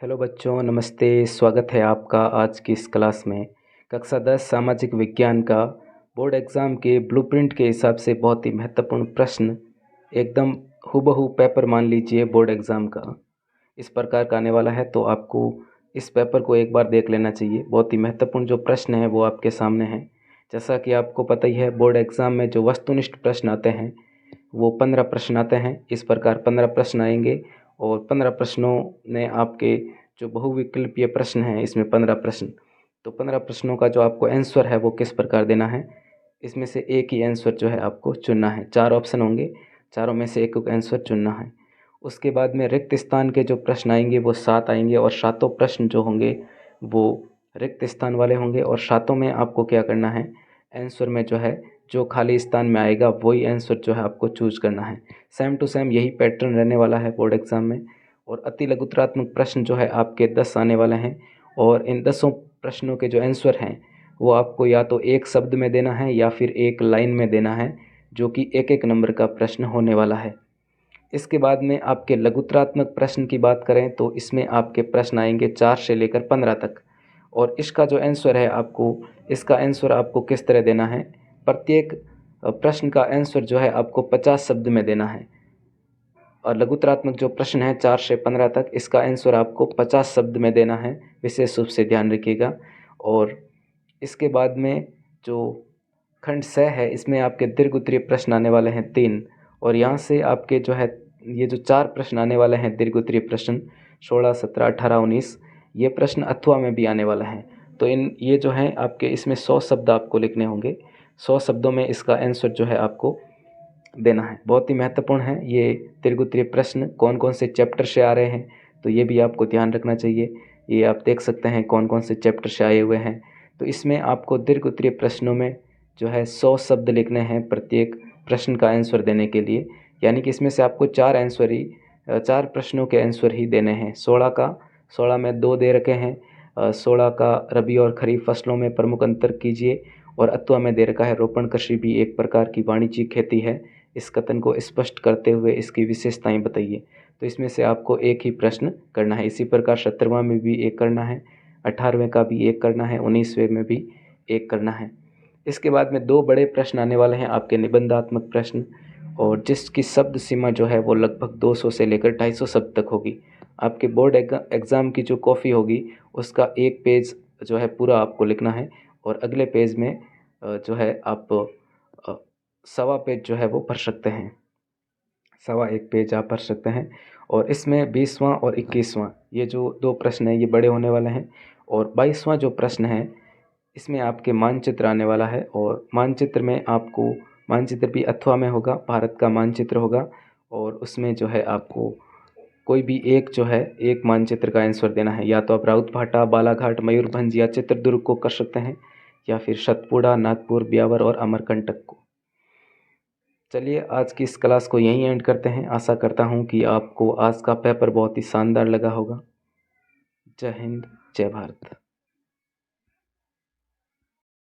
Hello बच्चों, नमस्ते। स्वागत है आपका आज की इस क्लास में। कक्षा 10 सामाजिक विज्ञान का बोर्ड एग्ज़ाम के ब्लूप्रिंट के हिसाब से बहुत ही महत्वपूर्ण प्रश्न, एकदम हूबहू पेपर मान लीजिए बोर्ड एग्ज़ाम का, इस प्रकार का आने वाला है। तो आपको इस पेपर को एक बार देख लेना चाहिए। बहुत ही महत्वपूर्ण जो प्रश्न है वो आपके सामने है। जैसा कि आपको पता ही है, बोर्ड एग्ज़ाम में जो वस्तुनिष्ठ प्रश्न आते हैं वो 15 प्रश्न आते हैं। इस प्रकार 15 प्रश्न आएंगे और 15 प्रश्नों ने आपके जो बहुविकल्पीय प्रश्न हैं इसमें 15 प्रश्न, तो 15 प्रश्नों का जो आपको आंसर है वो किस प्रकार देना है, इसमें से एक ही आंसर जो है आपको चुनना है। 4 ऑप्शन होंगे, चारों में से एक आंसर चुनना है। उसके बाद में रिक्त स्थान के जो प्रश्न आएंगे वो 7 आएंगे और सातों प्रश्न जो होंगे वो रिक्त स्थान वाले होंगे और सातों में आपको क्या करना है, आंसर में जो है जो खाली स्थान में आएगा वही आंसर जो है आपको चूज करना है। सेम टू सेम यही पैटर्न रहने वाला है बोर्ड एग्ज़ाम में। और अति लघुतरात्मक प्रश्न जो है आपके 10 आने वाले हैं और इन 10 प्रश्नों के जो आंसर हैं वो आपको या तो एक शब्द में देना है या फिर एक लाइन में देना है, जो कि एक एक नंबर का प्रश्न होने वाला है। इसके बाद में आपके लघुतरात्मक प्रश्न की बात करें तो इसमें आपके प्रश्न आएंगे 4 से लेकर 15 तक। और इसका जो आंसर है इसका आंसर आपको किस तरह देना है, प्रत्येक प्रश्न का आंसर जो है आपको 50 शब्द में देना है। और लघुतरात्मक जो प्रश्न है 4 से 15 तक, इसका आंसर आपको 50 शब्द में देना है, विशेष रूप से ध्यान रखिएगा। और इसके बाद में जो खंड 6 है इसमें आपके दीर्घ उत्तरीय प्रश्न आने वाले हैं 3। और यहाँ से आपके जो है ये जो 4 प्रश्न आने वाले हैं दीर्घ उत्तरीय प्रश्न 16, 17, 18, 19, ये प्रश्न अथवा में भी आने वाला है। तो ये जो हैं आपके इसमें 100 शब्द आपको लिखने होंगे। 100 शब्दों में इसका आंसर जो है आपको देना है। बहुत ही महत्वपूर्ण है ये दीर्घ उत्तरीय प्रश्न। कौन कौन से चैप्टर से आ रहे हैं तो ये भी आपको ध्यान रखना चाहिए। ये आप देख सकते हैं कौन कौन से चैप्टर से आए हुए हैं। तो इसमें आपको दीर्घ उत्तरीय प्रश्नों में जो है 100 शब्द लिखने हैं प्रत्येक प्रश्न का आंसर देने के लिए। यानी कि इसमें से आपको 4 प्रश्नों के आंसर ही देने हैं। 16 में 2 दे रखे हैं। 16 का रबी और खरीफ फसलों में प्रमुख अंतर कीजिए। और अथवा में दे रखा है रोपण कृषि भी एक प्रकार की वाणिज्यिक खेती है, इस कथन को स्पष्ट करते हुए इसकी विशेषताएं बताइए। तो इसमें से आपको एक ही प्रश्न करना है। इसी प्रकार 17वां में भी एक करना है, 18वें का भी एक करना है, 19वें में भी एक करना है। इसके बाद में 2 बड़े प्रश्न आने वाले हैं आपके निबंधात्मक प्रश्न, और जिसकी शब्द सीमा जो है वो लगभग 200 से लेकर 250 शब्द तक होगी। आपके बोर्ड एग्ज़ाम की जो कॉपी होगी उसका एक पेज जो है पूरा आपको लिखना है और अगले पेज में जो है आप सवा पेज जो है वो भर सकते हैं। सवा एक पेज आप भर सकते हैं। और इसमें 20वां और 21वां ये जो 2 प्रश्न हैं ये बड़े होने वाले हैं। और 22वां जो प्रश्न है इसमें आपके मानचित्र आने वाला है। और मानचित्र में आपको मानचित्र भी अथवा में होगा, भारत का मानचित्र होगा। और उसमें जो है आपको कोई भी एक जो है एक मानचित्र का आंसर देना है। या तो आप राउतभाटा, बालाघाट, मयूरभंज या चित्रदुर्ग को कर सकते हैं, या फिर सतपुड़ा, नागपुर, ब्यावर और अमरकंटक को। चलिए आज की इस क्लास को यहीं एंड करते हैं। आशा करता हूँ कि आपको आज का पेपर बहुत ही शानदार लगा होगा। जय हिंद, जय भारत।